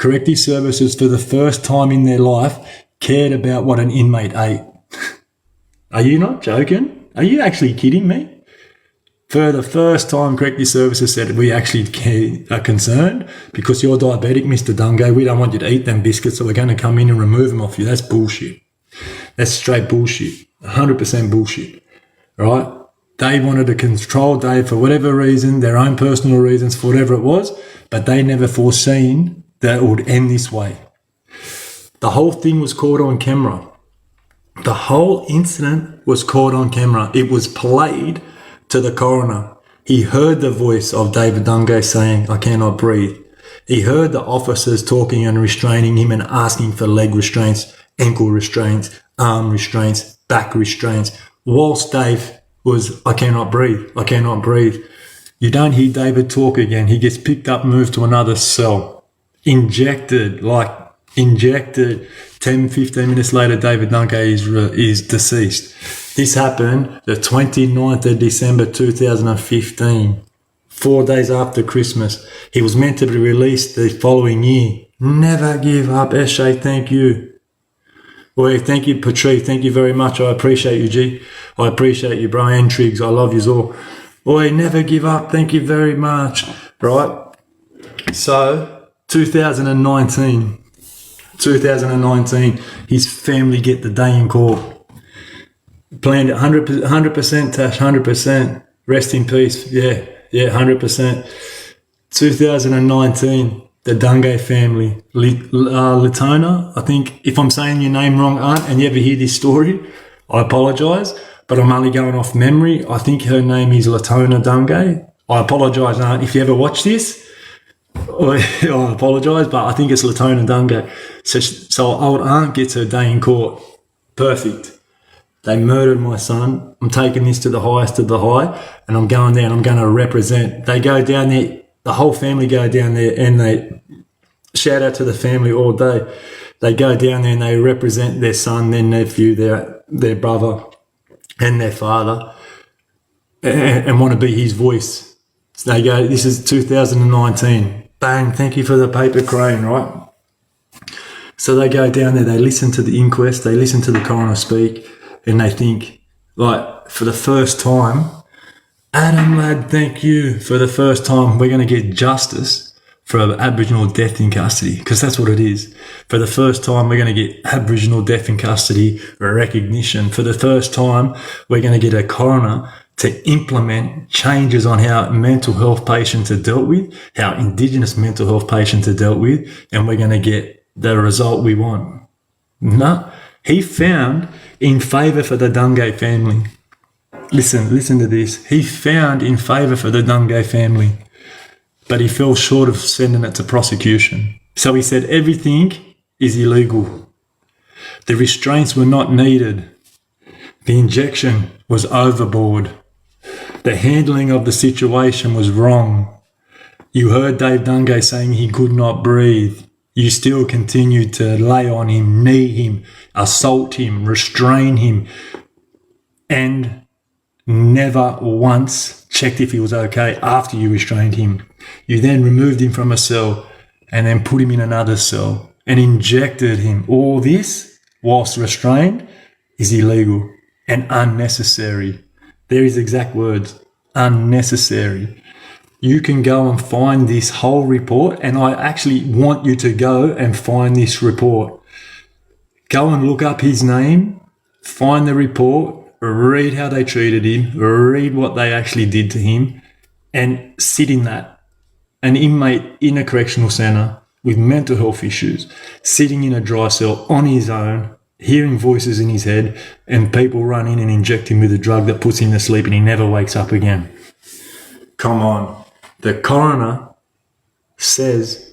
Corrective services, for the first time in their life, cared about what an inmate ate. Are you not joking? Are you actually kidding me? For the first time, corrective services said, we actually are concerned because you're diabetic, Mr. Dungay. We don't want you to eat them biscuits, so we're going to come in and remove them off you. That's bullshit. That's straight bullshit. 100% bullshit. Right? They wanted to control Dave for whatever reason, their own personal reasons, for whatever it was, but they never foreseen that it would end this way. The whole thing was caught on camera. The whole incident was caught on camera. It was played to the coroner. He heard the voice of David Dungay saying, I cannot breathe. He heard the officers talking and restraining him and asking for leg restraints, ankle restraints, arm restraints, back restraints, whilst Dave was, I cannot breathe, I cannot breathe. You don't hear David talk again. He gets picked up, moved to another cell, injected. 10, 15 minutes later, David Dungay is deceased. This happened the 29th of December 2015, 4 days after Christmas. He was meant to be released the following year. Never give up, Eshe, thank you. Well, thank you, Patrice. Thank you very much. I appreciate you, G. I appreciate you, Brian Triggs. I love you all. Boy, never give up. Thank you very much. Right? So, 2019, his family get the day in court. Planned 100% Tash, 100%. Rest in peace. Yeah, 100%. 2019. The Dungay family, Latona, I think, if I'm saying your name wrong, Aunt, and you ever hear this story, I apologise, but I'm only going off memory. I think her name is Latona Dungay. I apologise, Aunt, if you ever watch this. I apologise, but I think it's Latona Dungay. So old Aunt gets her day in court. Perfect. They murdered my son. I'm taking this to the highest of the high, and I'm going down. I'm going to represent. They go down there. The whole family go down there and they shout out to the family all day. They go down there and they represent their son, their nephew, their brother and their father and want to be his voice. So they go, this is 2019. Bang, thank you for the paper crane, right? So they go down there, they listen to the inquest, they listen to the coroner speak, and they think, like, for the first time, Adam, lad, thank you. For the first time, we're going to get justice for an Aboriginal death in custody, because that's what it is. For the first time, we're going to get Aboriginal death in custody recognition. For the first time, we're going to get a coroner to implement changes on how mental health patients are dealt with, how Indigenous mental health patients are dealt with, and we're going to get the result we want. No, he found in favour for the Dungay family. Listen to this. He found in favour for the Dungay family, but he fell short of sending it to prosecution. So he said everything is illegal. The restraints were not needed. The injection was overboard. The handling of the situation was wrong. You heard Dave Dungay saying he could not breathe. You still continued to lay on him, knee him, assault him, restrain him, and never once checked if he was okay after you restrained him. You then removed him from a cell and then put him in another cell and injected him. All this, whilst restrained, is illegal and unnecessary. There is exact words, unnecessary. You can go and find this whole report, and I actually want you to go and find this report. Go and look up his name, find the report, read how they treated him, read what they actually did to him, and sit in that. An inmate in a correctional centre with mental health issues, sitting in a dry cell on his own, hearing voices in his head, and people run in and inject him with a drug that puts him to sleep and he never wakes up again. Come on. The coroner says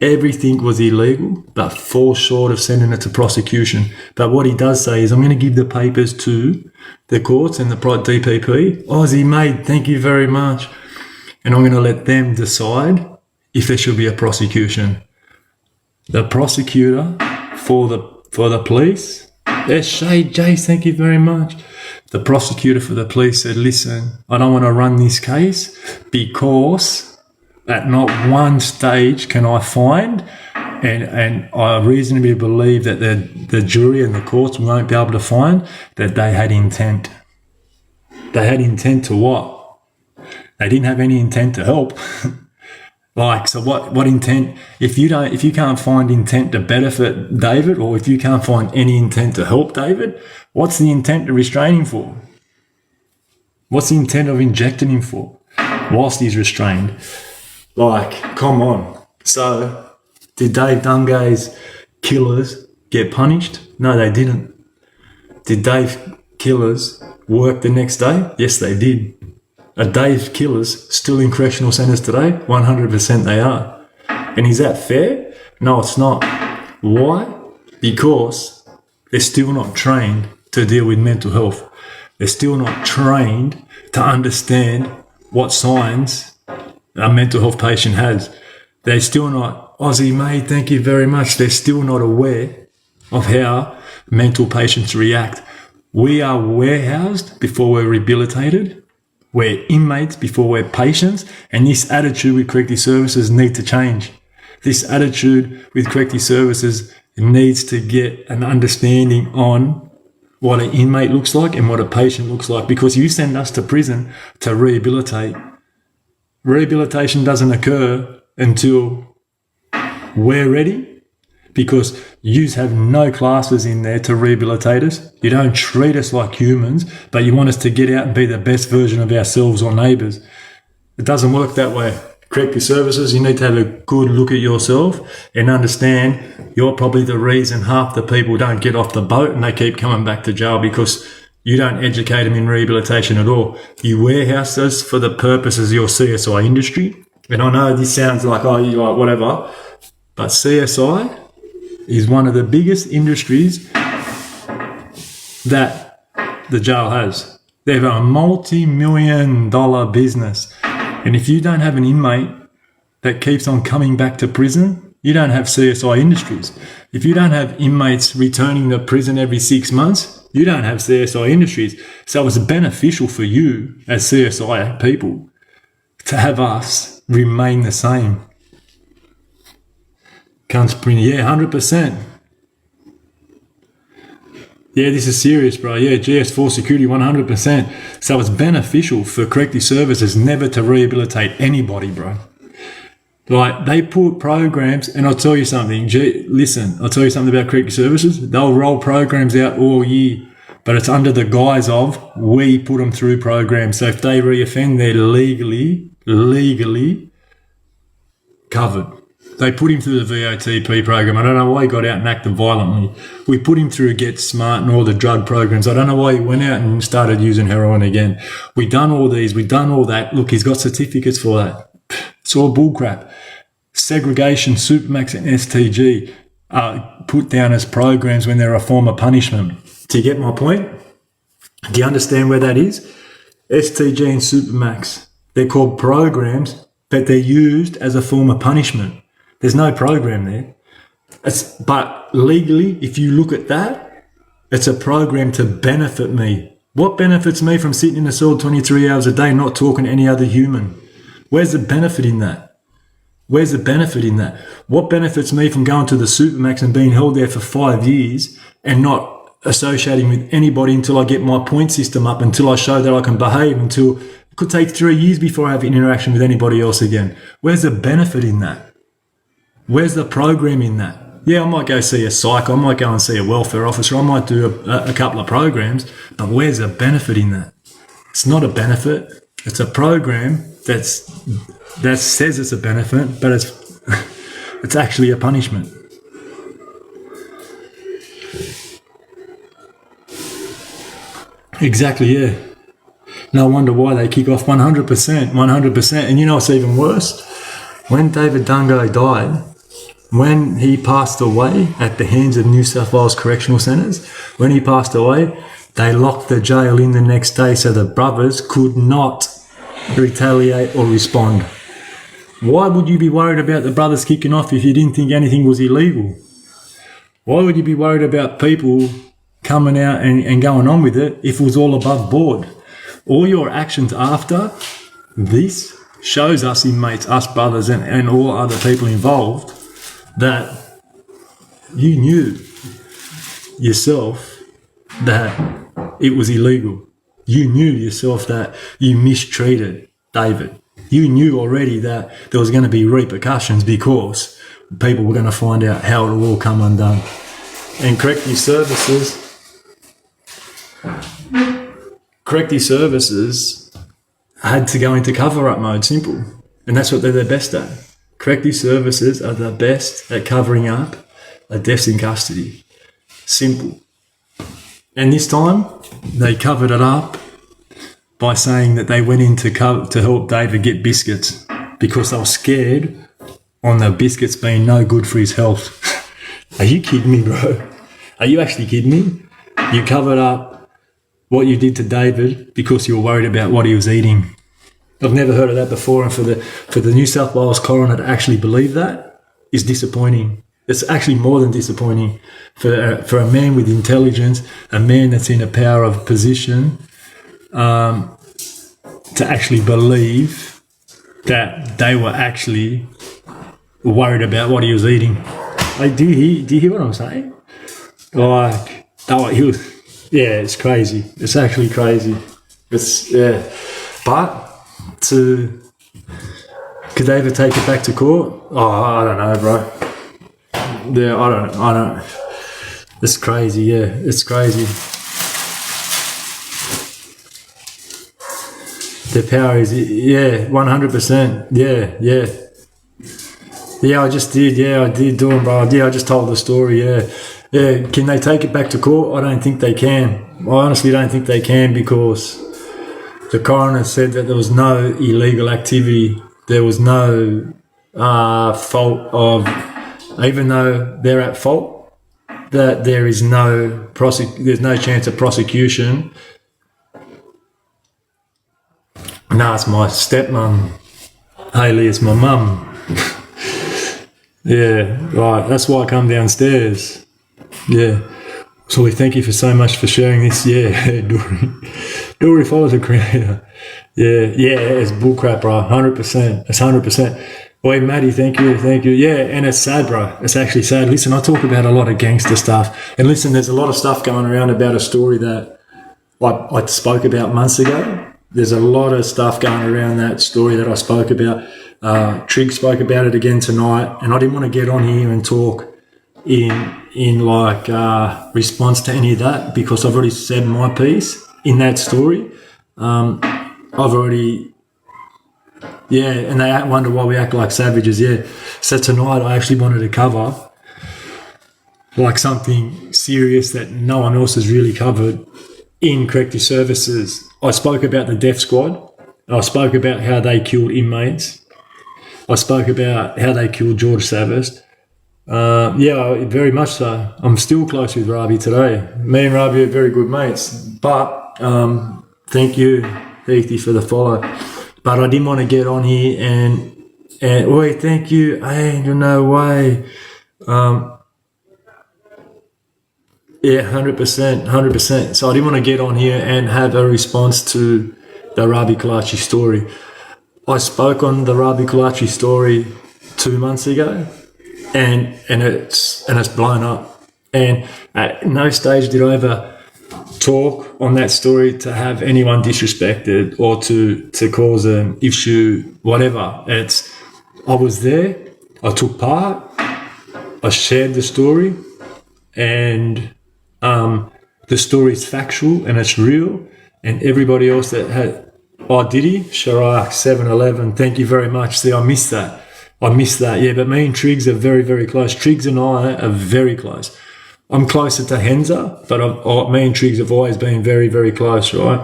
everything was illegal, but falls short of sending it to prosecution. But what he does say is, I'm going to give the papers to the courts and the DPP. Aussie, mate, thank you very much. And I'm going to let them decide if there should be a prosecution. The prosecutor for the police, yes, Jace, thank you very much. The prosecutor for the police said, listen, I don't want to run this case because at not one stage can I find And I reasonably believe that the jury and the courts won't be able to find that they had intent. They had intent to what? They didn't have any intent to help. So what intent? If you can't find intent to benefit David, or if you can't find any intent to help David, what's the intent to restrain him for? What's the intent of injecting him for whilst he's restrained? Come on. So, did Dave Dungay's killers get punished? No, they didn't. Did Dave killers work the next day? Yes, they did. Are Dave killers still in correctional centres today? 100% they are. And is that fair? No, it's not. Why? Because they're still not trained to deal with mental health. They're still not trained to understand what signs a mental health patient has. They're still not, Aussie mate, thank you very much. They're still not aware of how mental patients react. We are warehoused before we're rehabilitated. We're inmates before we're patients. And this attitude with corrective services needs to change. This attitude with corrective services needs to get an understanding on what an inmate looks like and what a patient looks like, because you send us to prison to rehabilitate. Rehabilitation doesn't occur until we're ready, because you have no classes in there to rehabilitate us. You don't treat us like humans, but you want us to get out and be the best version of ourselves or neighbours. It doesn't work that way. Corrective services, you need to have a good look at yourself and understand you're probably the reason half the people don't get off the boat and they keep coming back to jail, because you don't educate them in rehabilitation at all. You warehouse us for the purposes of your CSI industry. And I know this sounds like, you like whatever, but CSI is one of the biggest industries that the jail has. They're a multi-million-dollar business. And if you don't have an inmate that keeps on coming back to prison, you don't have CSI industries. If you don't have inmates returning to prison every 6 months, you don't have CSI industries. So it's beneficial for you as CSI people to have us remain the same. Yeah, 100%. Yeah, this is serious, bro. Yeah, GS4 security, 100%. So it's beneficial for corrective services never to rehabilitate anybody, bro. They put programs, and I'll tell you something. I'll tell you something about corrective services. They'll roll programs out all year, but it's under the guise of we put them through programs. So if they reoffend, they're legally covered. They put him through the VOTP program. I don't know why he got out and acted violently. We put him through Get Smart and all the drug programs. I don't know why he went out and started using heroin again. We done all these. We done all that. Look, he's got certificates for that. It's all bullcrap. Segregation, Supermax and STG are put down as programs when they're a form of punishment. Do you get my point? Do you understand where that is? STG and Supermax, they're called programs, but they're used as a form of punishment. There's no program there. But legally, if you look at that, it's a program to benefit me. What benefits me from sitting in a cell 23 hours a day not talking to any other human? Where's the benefit in that? Where's the benefit in that? What benefits me from going to the Supermax and being held there for 5 years and not associating with anybody until I get my point system up, until I show that I can behave, until it could take 3 years before I have an interaction with anybody else again? Where's the benefit in that? Where's the program in that? Yeah, I might go see a psych, I might go and see a welfare officer, I might do a couple of programs, but where's the benefit in that? It's not a benefit. It's a program that says it's a benefit, but it's actually a punishment. Exactly, yeah. No wonder why they kick off 100%. And you know what's even worse? When David Dungay died, when he passed away at the hands of New South Wales Correctional Centres, when he passed away, they locked the jail in the next day so the brothers could not retaliate or respond. Why would you be worried about the brothers kicking off if you didn't think anything was illegal? Why would you be worried about people coming out and going on with it if it was all above board? All your actions after this shows us inmates, us brothers and all other people involved, that you knew yourself that it was illegal. You knew yourself that you mistreated David. You knew already that there was going to be repercussions because people were going to find out how it will all come undone. And corrective services had to go into cover-up mode, simple. And that's what they're the best at. Corrective services are the best at covering up a deaths in custody. Simple. And this time, they covered it up by saying that they went in to help David get biscuits because they were scared on the biscuits being no good for his health. Are you kidding me, bro? Are you actually kidding me? You covered up what you did to David because you were worried about what he was eating. I've never heard of that before, and for the New South Wales coroner to actually believe that is disappointing. It's actually more than disappointing for a man with intelligence, a man that's in a power of position, to actually believe that they were actually worried about what he was eating. Like, do you hear what I'm saying? Like, it's crazy. It's actually crazy. But could they ever take it back to court? Oh, I don't know, bro. Yeah, I don't. It's crazy. Yeah, it's crazy. The power is, 100%. Yeah. I just did. Yeah, I did do it, bro. Yeah, I just told the story. Yeah. Can they take it back to court? I don't think they can. I honestly don't think they can because the coroner said that there was no illegal activity. There was no fault of, even though they're at fault, that there is there's no chance of prosecution. No, it's my stepmom. Hayley, it's my mum. Yeah, right. That's why I come downstairs. Yeah. So we thank you for so much for sharing this. Yeah, Dory follows the creator. Yeah, it's bullcrap, bro. 100%. It's 100%. Boy, Maddie, thank you. Yeah, and it's sad, bro. It's actually sad. Listen, I talk about a lot of gangster stuff. And listen, there's a lot of stuff going around about a story that I spoke about months ago. There's a lot of stuff going around that story that I spoke about. Trig spoke about it again tonight, and I didn't want to get on here and talk in response to any of that because I've already said my piece in that story. And they wonder why we act like savages. Yeah. So tonight I actually wanted to cover like something serious that no one else has really covered in corrective services. I spoke about the death squad. I spoke about how they killed inmates. I spoke about how they killed George Savas. Very much so. I'm still close with Rabi today. Me and Rabi are very good mates. But thank you, Heathy, for the follow. But I didn't want to get on here and wait, thank you. Angel, no way. 100%. So I didn't want to get on here and have a response to the RABI KALACHE story. I spoke on the RABI KALACHE story 2 months ago, and it's blown up. And at no stage did I ever talk on that story to have anyone disrespected or to cause an issue, whatever. I was there, I took part, I shared the story, and the story is factual and it's real. And everybody else that had, Diddy, Sharak, 7-Eleven, thank you very much. See, I missed that. Yeah, but me and Triggs are very, very close. Triggs and I are very close. I'm closer to Henza, but me and Triggs have always been very, very close, right?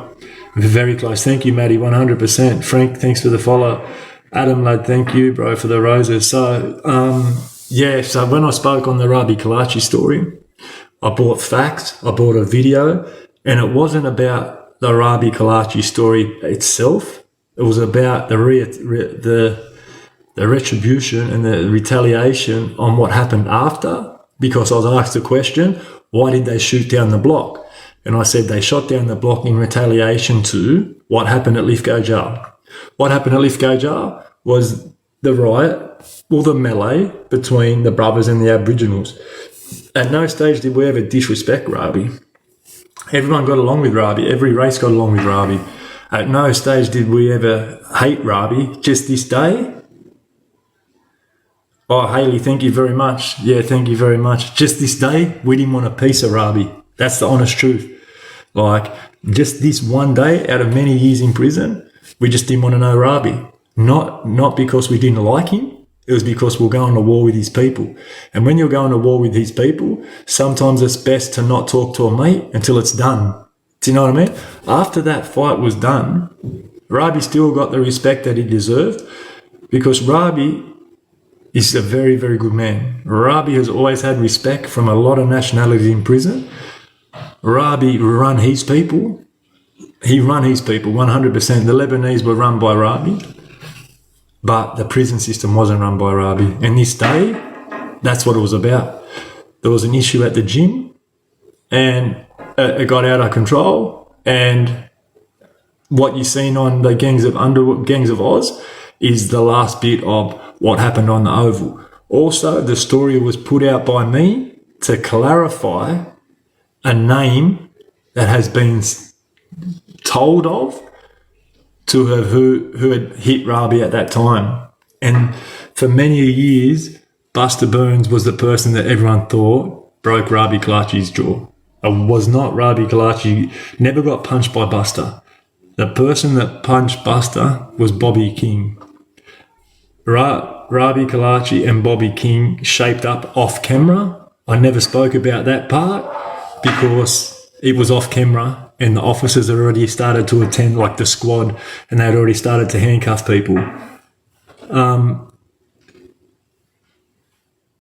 Very close. Thank you, Maddie, 100%. Frank, thanks for the follow. Adam, lad, thank you, bro, for the roses. So, so when I spoke on the RABI KALACHE story, I brought facts, I brought a video, and it wasn't about the RABI KALACHE story itself. It was about the retribution and the retaliation on what happened after, because I was asked the question, why did they shoot down the block? And I said they shot down the block in retaliation to what happened at Lithgow Jail. What happened at Lithgow Jail was the riot or the melee between the brothers and the Aboriginals. At no stage did we ever disrespect RABI. Everyone got along with RABI. Every race got along with RABI. At no stage did we ever hate RABI. Just this day. Oh, Hayley, thank you very much. Yeah, thank you very much. Just this day, we didn't want a piece of RABI. That's the honest truth. Like, just this one day out of many years in prison, we just didn't want to know RABI. Not because we didn't like him. It was because we're going to war with his people. And when you're going to war with his people, sometimes it's best to not talk to a mate until it's done. Do you know what I mean? After that fight was done, RABI still got the respect that he deserved because RABI is a very, very good man. RABI has always had respect from a lot of nationalities in prison. RABI run his people. He run his people 100%. The Lebanese were run by RABI, but the prison system wasn't run by RABI. And this day, that's what it was about. There was an issue at the gym and it got out of control. And what you've seen on the Gangs of Oz is the last bit of what happened on the Oval. Also, the story was put out by me to clarify a name that has been told of to her who had hit RABI at that time. And for many years, Buster Burns was the person that everyone thought broke RABI Kalache's jaw. It was not RABI Kalache. Never got punched by Buster. The person that punched Buster was Bobby King. RABI Kalache and Bobby King shaped up off camera. I never spoke about that part because it was off camera and the officers had already started to attend, like the squad, and they'd already started to handcuff people.